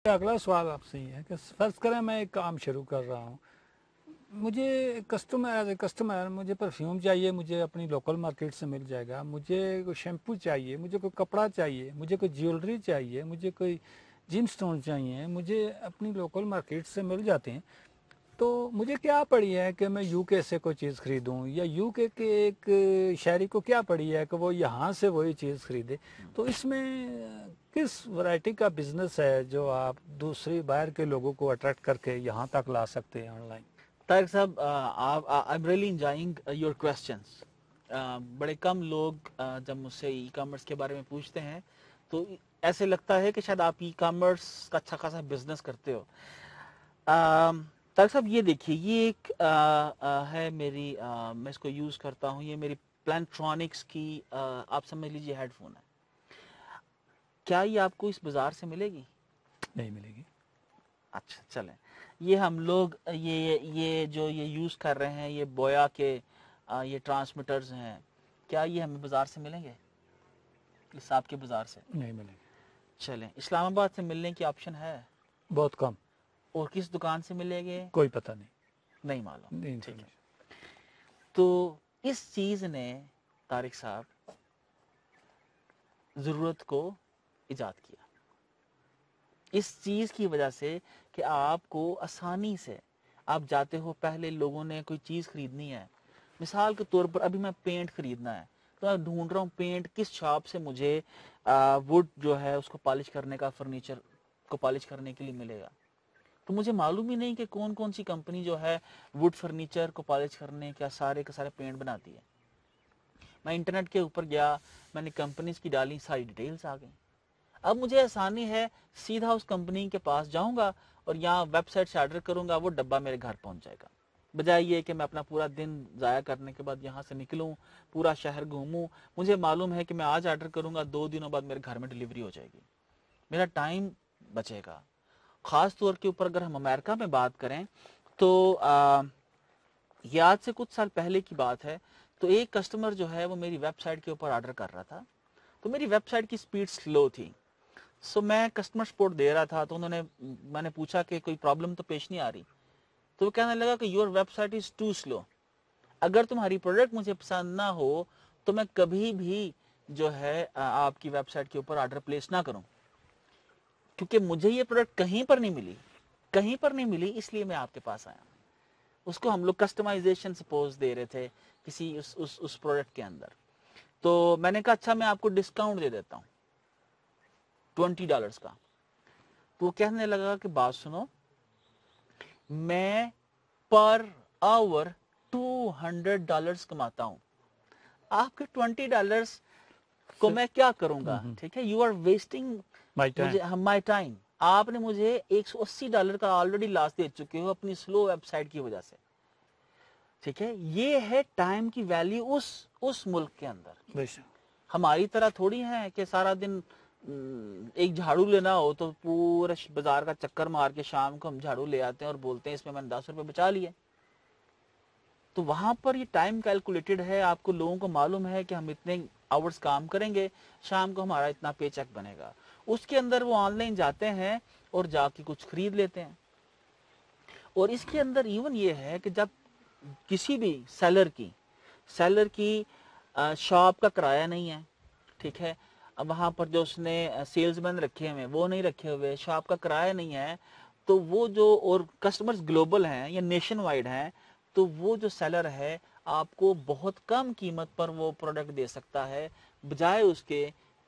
اگلا سوال آپ سے یہ ہے کہ فرض کریں میں ایک کام شروع کر رہا ہوں، مجھے کسٹمر مجھے پرفیوم چاہیے، مجھے اپنی لوکل مارکیٹ سے مل جائے گا، مجھے کوئی شیمپو چاہیے، مجھے کوئی کپڑا چاہیے، مجھے کوئی جیولری چاہیے، مجھے کوئی جیم سٹون چاہیے، مجھے اپنی لوکل مارکیٹ سے مل جاتے ہیں، تو مجھے کیا پڑی ہے کہ میں یو کے سے کوئی چیز خریدوں، یا یو کے ایک شہری کو کیا پڑی ہے کہ وہ یہاں سے وہی چیز خریدے؟ تو اس میں کس ورائٹی کا بزنس ہے جو آپ دوسری باہر کے لوگوں کو اٹریکٹ کر کے یہاں تک لا سکتے ہیں آن لائن؟ طارق صاحب، I'm really enjoying your questions. بڑے کم لوگ جب مجھ سے ای کامرس کے بارے میں پوچھتے ہیں تو ایسے لگتا ہے کہ شاید آپ ای کامرس کا اچھا خاصا بزنس کرتے ہو. طارق صاحب یہ دیکھیے، یہ ایک ہے میری، میں اس کو یوز کرتا ہوں، یہ میری پلانٹرونکس کی آپ سمجھ لیجیے ہیڈ فون ہے. کیا یہ آپ کو اس بازار سے ملے گی؟ نہیں ملے گی. اچھا چلیں، یہ ہم لوگ یہ جو یہ یوز کر رہے ہیں، یہ بویا کے یہ ٹرانسمیٹرز ہیں، کیا یہ ہمیں بازار سے ملیں گے؟ اس آپ کے بازار سے نہیں ملے گی. چلیں، اسلام آباد سے ملنے کی آپشن ہے؟ بہت کم. اور کس دکان سے ملے گے؟ کوئی پتہ نہیں. نہیں معلوم. نہیں ٹھیک ہے. انفارمیشن. تو اس چیز نے طارق صاحب ضرورت کو ایجاد کیا، اس چیز کی وجہ سے کہ آپ کو آسانی سے آپ جاتے ہو، پہلے لوگوں نے کوئی چیز خریدنی ہے، مثال کے طور پر ابھی میں پینٹ خریدنا ہے تو میں ڈھونڈ رہا ہوں پینٹ کس شاپ سے مجھے ووڈ جو ہے اس کو پالش کرنے کا، فرنیچر کو پالش کرنے کے لیے ملے گا. تو مجھے معلوم ہی نہیں کہ کون کون سی کمپنی جو ہے ووڈ فرنیچر کو پالش کرنے کا سارے کے سارے پینٹ بناتی ہے. میں انٹرنیٹ کے اوپر گیا، میں نے کمپنیز کی ڈالی، ساری ڈیٹیلز آ گئیں. اب مجھے آسانی ہے، سیدھا اس کمپنی کے پاس جاؤں گا اور یہاں ویب سائٹ سے آرڈر کروں گا، وہ ڈبہ میرے گھر پہنچ جائے گا، بجائے یہ کہ میں اپنا پورا دن ضائع کرنے کے بعد یہاں سے نکلوں، پورا شہر گھوموں. مجھے معلوم ہے کہ میں آج آرڈر کروں گا، 2 دنوں بعد میرے گھر میں ڈلیوری ہو جائے گی، میرا ٹائم بچے گا. خاص طور کے اوپر اگر ہم امریکہ میں بات کریں تو یہ آج سے کچھ سال پہلے کی بات ہے، تو ایک کسٹمر جو ہے وہ میری ویب سائٹ کے اوپر آرڈر کر رہا تھا، تو میری ویب سائٹ کی سپیڈ سلو تھی. سو میں کسٹمر سپورٹ دے رہا تھا، تو میں نے پوچھا کہ کوئی پرابلم تو پیش نہیں آ رہی، تو وہ کہنے لگا کہ your website is too slow, اگر تمہاری پروڈکٹ مجھے پسند نہ ہو تو میں کبھی بھی جو ہے آپ کی ویب سائٹ کے اوپر آرڈر پلیس نہ کروں، کیونکہ مجھے یہ پروڈکٹ کہیں پر نہیں ملی، اس لیے میں آپ کے پاس آیا. اس کو ہم لوگ کسٹمائزیشن سپوز دے رہے تھے کسی اس پروڈکٹ کے اندر. تو میں نے کہا اچھا میں آپ کو ڈسکاؤنٹ دے دیتا ہوں $20 کا. تو وہ کہنے لگا کہ بات سنو، میں پر آور $200 کماتا ہوں، آپ کے $20 کو میں کیا کروں گا؟ ٹھیک ہے، you are wasting my time. آپ نے مجھے $180 کا آلریڈی لاس دے چکے ہو اپنی سلو ویب سائٹ کی وجہ سے. ٹھیک ہے، یہ ہے ٹائم کی ویلیو اس ملک کے اندر. ہماری طرح تھوڑی ہے کہ سارا دن ایک جھاڑو لینا ہو تو پورے بازار کا چکر مار کے شام کو ہم جھاڑو لے آتے ہیں اور بولتے ہیں اس میں نے $10 بچا لیے. تو وہاں پر یہ ٹائم کیلکولیٹڈ ہے، آپ کو لوگوں کو معلوم ہے کہ ہم اتنے آورز کام کریں گے، شام کو ہمارا اتنا پے چیک بنے گا. اس کے اندر وہ آن لائن جاتے ہیں اور جا کے کچھ خرید لیتے ہیں. اور اس کے اندر ایون یہ ہے کہ جب کسی بھی سیلر کی شاپ کا کرایہ نہیں ہے، ٹھیک ہے، اب وہاں پر جو اس نے سیلز مین رکھے ہوئے وہ نہیں رکھے ہوئے، شاپ کا کرایہ نہیں ہے، تو وہ جو اور کسٹمرز گلوبل ہیں یا نیشن وائڈ ہیں، تو وہ جو سیلر ہے آپ کو بہت کم قیمت پر وہ پروڈکٹ دے سکتا ہے، بجائے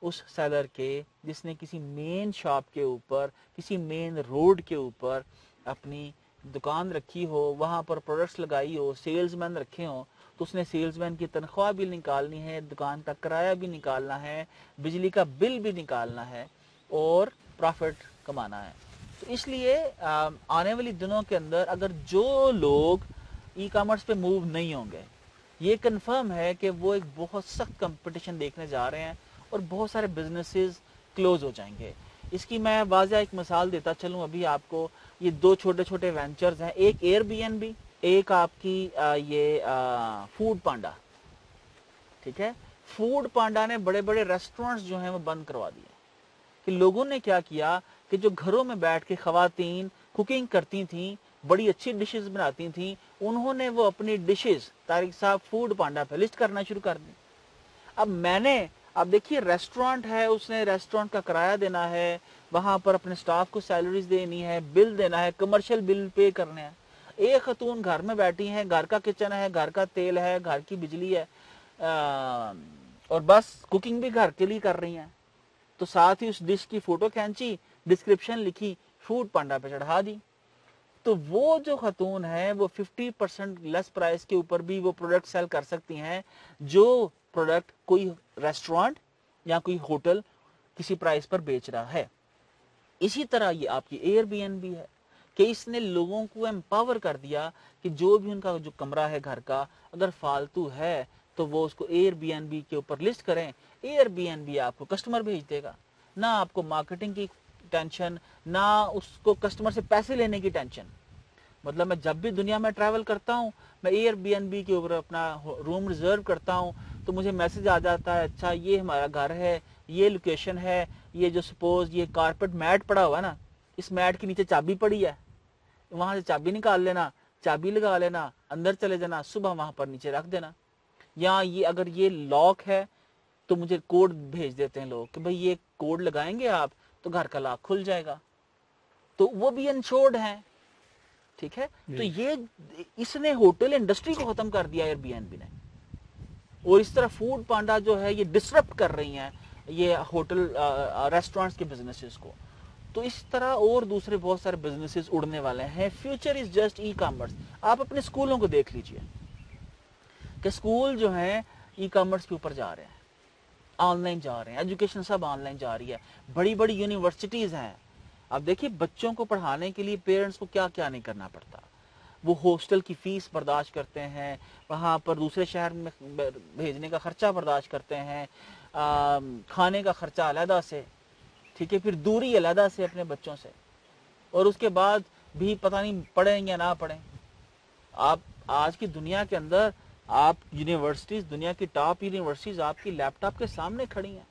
اس سیلر کے جس نے کسی مین شاپ کے اوپر، کسی مین روڈ کے اوپر اپنی دکان رکھی ہو، وہاں پر پروڈکٹس لگائی ہو، سیلز مین رکھے ہوں، تو اس نے سیلز مین کی تنخواہ بھی نکالنی ہے، دکان کا کرایہ بھی نکالنا ہے، بجلی کا بل بھی نکالنا ہے اور پروفٹ کمانا ہے. تو اس لیے آنے والی دنوں کے اندر اگر جو لوگ ای کامرس پہ موو نہیں ہوں گے، یہ کنفرم ہے کہ وہ ایک بہت سخت کمپٹیشن دیکھنے جا رہے ہیں اور بہت سارے بزنسز کلوز ہو جائیں گے. اس کی میں واضح ایک مثال دیتا چلوں ابھی آپ کو. یہ 2 چھوٹے چھوٹے وینچرز ہیں، ایک ایئر بی این بی، ایک آپ کی یہ فوڈ پانڈا. ٹھیک ہے، فوڈ پانڈا نے بڑے بڑے ریسٹورنٹس جو ہیں وہ بند کروا دیے کہ لوگوں نے کیا کیا، کہ جو گھروں میں بیٹھ کے خواتین کوکنگ کرتی تھیں, بڑی اچھی ڈشز بناتی تھیں, انہوں نے وہ اپنی ڈشز طارق صاحب فوڈ پانڈا پہ لسٹ کرنا شروع کر دی. اب دیکھیے ریسٹورانٹ ہے, اس نے ریسٹورانٹ کا کرایہ دینا ہے, وہاں پر اپنے سٹاف کو سیلریز دینی ہے, بل دینا ہے, کمرشل بل پے کرنے ہیں. ایک خاتون گھر میں بیٹھی ہیں, گھر کا کچن ہے, گھر کا تیل ہے, گھر کی بجلی ہے, اور بس کوکنگ بھی گھر کے لیے کر رہی ہیں. تو ساتھ ہی اس ڈش کی فوٹو کھینچی, ڈسکرپشن لکھی, فوڈ پانڈا پہ چڑھا دی. تو وہ جو خاتون ہے وہ 50% لیس پرائس کے اوپر بھی وہ پروڈکٹ سیل کر سکتی ہیں جو پروڈکٹ کوئی ریسٹورانٹ یا کوئی ہوٹل کسی پرائس پر بیچ رہا ہے. اسی طرح یہ آپ کی ایئر بی این بی ہے کہ اس نے لوگوں کو امپاور کر دیا کہ جو بھی ان کا جو کمرہ ہے گھر کا اگر فالتو ہے تو وہ اس کو ایئر بی این بی کے اوپر لسٹ کریں. ایئر بی این بی آپ کو کسٹمر بھیج دے گا, نہ آپ کو مارکیٹنگ کی ٹینشن, نہ اس کو کسٹمر سے پیسے لینے کی ٹینشن. مطلب میں جب بھی دنیا میں ٹریول کرتا ہوں میں ایئر بی این بی کے اوپر اپنا روم ریزرو کرتا ہوں تو مجھے میسج آ جاتا ہے, اچھا یہ ہمارا گھر ہے, یہ لوکیشن ہے, یہ جو سپوز یہ کارپیٹ میٹ پڑا ہوا ہے نا, اس میٹ کے نیچے چابی پڑی ہے, وہاں سے چابی نکال لینا, چابی لگا لینا, اندر چلے جانا, صبح وہاں پر نیچے رکھ دینا. یا یہ اگر یہ لاک ہے تو مجھے کوڈ بھیج دیتے ہیں لوگ کہ بھئی یہ کوڈ لگائیں گے آپ تو گھر کا لاک کھل جائے گا. تو وہ بھی انشورڈ ہیں. ٹھیک ہے, تو یہ اس نے ہوٹل انڈسٹری کو ختم کر دیا ایئر بی این بی نے. اور اس طرح فوڈ پانڈا جو ہے یہ ڈسرپٹ کر رہی ہیں یہ ہوٹل ریسٹورانٹس کے بزنسز کو. تو اس طرح اور دوسرے بہت سارے بزنسز اڑنے والے ہیں. Future is just e commerce. آپ اپنے اسکولوں کو دیکھ لیجئے کہ اسکول جو ہیں ای کامرس کے اوپر جا رہے ہیں, آن لائن جا رہے ہیں, ایجوکیشن سب آن لائن جا رہی ہے. بڑی بڑی یونیورسٹیز ہیں. اب دیکھیے بچوں کو پڑھانے کے لیے پیرنٹس کو کیا کیا نہیں کرنا پڑتا. وہ ہاسٹل کی فیس برداشت کرتے ہیں, وہاں پر دوسرے شہر میں بھیجنے کا خرچہ برداشت کرتے ہیں, کھانے کا خرچہ علیحدہ سے, ٹھیک ہے, پھر دوری علیحدہ سے اپنے بچوں سے, اور اس کے بعد بھی پتہ نہیں پڑھیں یا نہ پڑھیں. آپ آج کی دنیا کے اندر آپ یونیورسٹیز, دنیا کی ٹاپ یونیورسٹیز آپ کی لیپ ٹاپ کے سامنے کھڑی ہیں,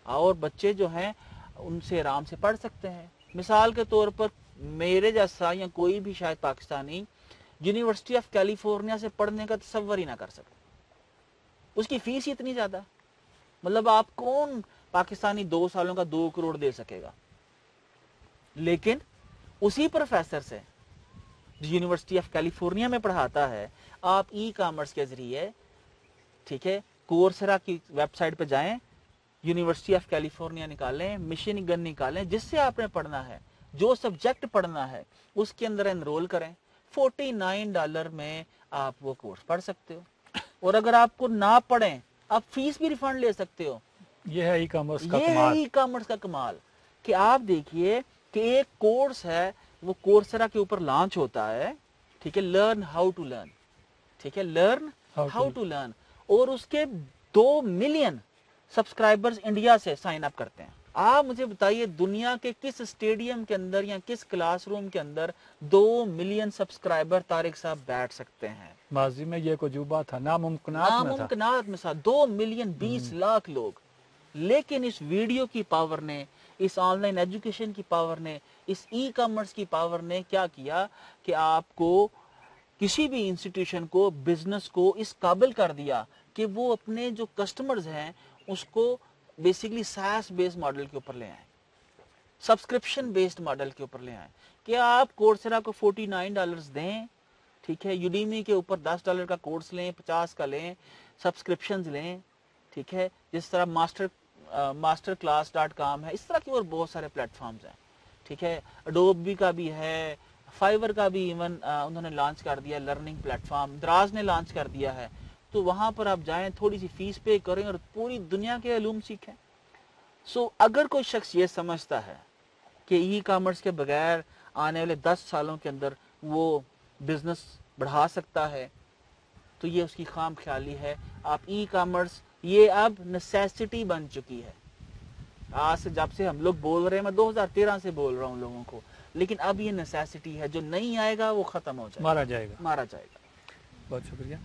اور بچے جو ہیں ان سے آرام سے پڑھ سکتے ہیں. مثال کے طور پر میرے جیسا یا کوئی بھی شاید پاکستانی یونیورسٹی آف کیلیفورنیا سے پڑھنے کا تصور ہی نہ کر سکتا. اس کی فیس ہی اتنی زیادہ, مطلب آپ کون پاکستانی 2 سالوں کا 2 کروڑ دے سکے گا. لیکن اسی پروفیسر سے جو یونیورسٹی آف کیلیفورنیا میں پڑھاتا ہے, آپ ای کامرس کے ذریعے, ٹھیک ہے, کورسرا کی ویب سائٹ پہ جائیں, یونیورسٹی آف کیلیفورنیا نکالیں, مشن گن نکالیں, جس سے آپ نے پڑھنا ہے, جو سبجیکٹ پڑھنا ہے اس کے اندر انرول کریں. $49 میں آپ وہ کورس پڑھ سکتے ہو, اور اگر آپ کو نہ پڑھیں آپ فیس بھی ریفنڈ لے سکتے ہو. یہ ہے ای کامرس کا یہ ہے کمال. ای کامرس کا کمال کہ آپ دیکھیے کہ ایک کورس ہے وہ کورسرا کے اوپر لانچ ہوتا ہے, ٹھیک ہے, لرن ہاؤ ٹو لرن, ٹھیک ہے, لرن ہاؤ ٹو لرن, اور اس کے 2 ملین سبسکرائبرز انڈیا سے سائن اپ کرتے ہیں. آپ مجھے بتائیے دنیا کے کس اسٹیڈیم کے اندر یا کس کلاس روم کے اندر 2 ملین سبسکرائبر طارق صاحب بیٹھ سکتے ہیں. ماضی میں یہ کوئی عجوبہ تھا, ناممکنات میں تھا. 2 ملین 20 لاکھ لوگ. لیکن اس ویڈیو کی پاور نے, اس آن لائن ایجوکیشن کی پاور نے, اس ای کامرس کی پاور نے کیا کیا کہ آپ کو کسی بھی انسٹیٹیوشن کو, بزنس کو اس قابل کر دیا کہ وہ اپنے جو کسٹمرز ہیں اس کو بیسیکلی ساس بیس ماڈل کے اوپر لے آئیں, سبسکرپشن بیسڈ ماڈل کے اوپر لے آئیں. کہ آپ کورسرا کو $49 دیں, ٹھیک ہے, یوڈیمی کے اوپر $10 کا کورس لیں, 50 کا لیں, سبسکرپشنز لیں, ٹھیک ہے, جس طرح masterclass.com ہے, اس طرح کی اور بہت سارے پلیٹ فارمز ہیں, ٹھیک ہے, اڈوبی کا بھی ہے, فائیور کا بھی ایون انہوں نے لانچ کر دیا, لرننگ پلیٹ فارم دراز نے لانچ کر دیا ہے. تو وہاں پر آپ جائیں, تھوڑی سی فیس پے کریں اور پوری دنیا کے علوم سیکھیں. سو اگر کوئی شخص یہ سمجھتا ہے کہ ای کامرس کے بغیر آنے والے 10 سالوں کے اندر وہ بزنس بڑھا سکتا ہے تو یہ اس کی خام خیالی ہے. آپ ای کامرس یہ اب نیسیسٹی بن چکی ہے. آج سے جب سے ہم لوگ بول رہے ہیں, میں 2013 سے بول رہا ہوں لوگوں کو, لیکن اب یہ نیسیسٹی ہے, جو نہیں آئے گا وہ ختم ہو جائے گا, مارا جائے گا. مارا جائے گا. بہت شکریہ.